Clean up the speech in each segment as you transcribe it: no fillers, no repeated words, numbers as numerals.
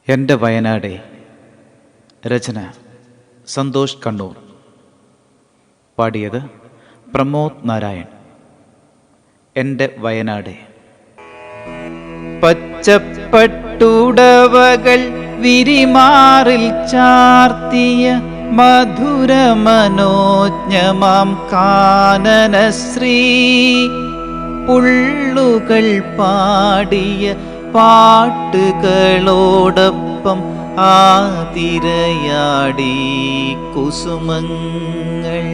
എൻ്റെ വയനാടേ. രചന സന്തോഷ് കണ്ണൂർ. പാടിയത് പ്രമോദ് നാരായൺ. എൻ്റെ വയനാടേ. പച്ചപ്പട്ടുടവകൾ വിരിമാറിൽ ചാർത്തിയ മധുരമനോജ്ഞമാം കാനനശ്രീ, പുള്ളുകൾ പാടിയ പാട്ടുകളോടൊപ്പം ആതിരയാടി കുസുമങ്ങൾ.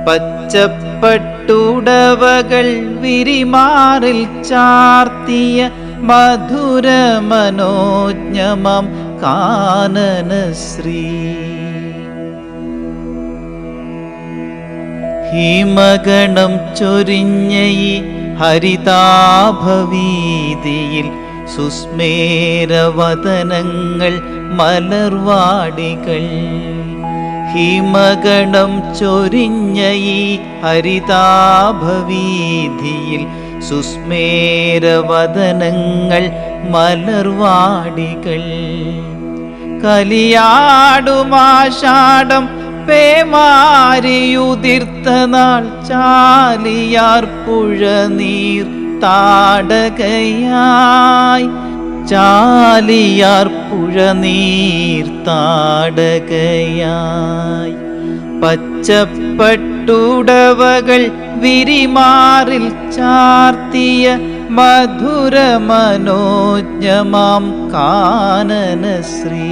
പച്ചപ്പട്ടുടവകൾ വിരിമാറിൽ ചാർത്തിയ മധുരമനോജ്ഞമാം കാനനശ്രീ, ഹിമഗണം ചൊരിഞ്ഞ ഈ ഹരിതാഭവീതിയിൽ സുസ്മേരവദനങ്ങൾ മലർവാടികൾ. ഹിമഗണം ചൊരിഞ്ഞ ഈ ഹരിതാഭവീതിയിൽ സുസ്മേരവദനങ്ങൾ മലർവാടികൾ. കലിയാടുമാഷാഢം പേമാരിയുതിർത്ത നാൾ ചാലിയാർ പുഴ നീർ താടകയായി, ചാലിയാർ പുഴ നീർ താടകയായി. പച്ചപ്പട്ടുടവകൾ വിരിമാറിൽ ചാർത്തിയ മധുരമനോജ്ഞമാം കാനനശ്രീ,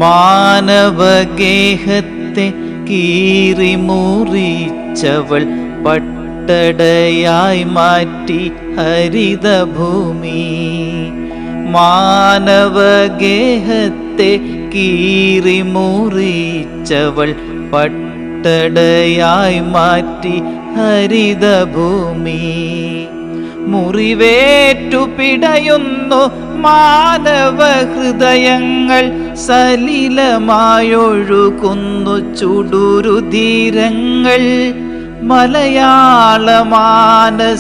മാനവഗേഹത്തെ കീറിമുറിച്ചവൾ പട്ടടയായി മാറ്റി ഹരിതഭൂമി. മാനവഗേഹത്തെ കീറിമുറിച്ചവൾ പട്ടടയായി മാറ്റി ഹരിതഭൂമി. മുറിവേറ്റു പിടയുന്നു മാനവ ഹൃദയങ്ങൾ, സലിലമായൊഴുകുന്നു ചുടുരുധീരങ്ങൾ. മലയാള മാനസമെരിയുന്നു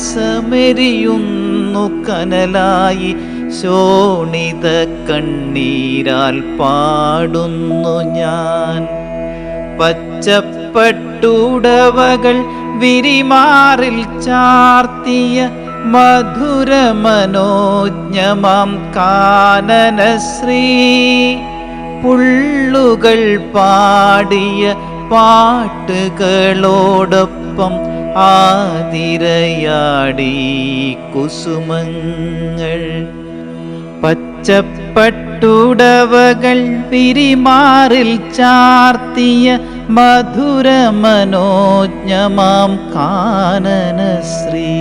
കനലായി, ശോണിത കണ്ണീരാൽ പാടുന്നു ഞാൻ. പച്ചപ്പട്ടുടവകൾ വിരിമാറിൽ ചാർത്തിയ മധുരമനോജ്ഞമാം കാനനശ്രീ, പുള്ളുകൾ പാടിയ പാട്ടുകളോടൊപ്പം ആതിരയാടി കുസുമങ്ങൾ. പച്ചപ്പട്ടുടവകൾ വിരിമാറിൽ ചാർത്തിയ മധുരമനോജ്ഞമാം കാനനശ്രീ.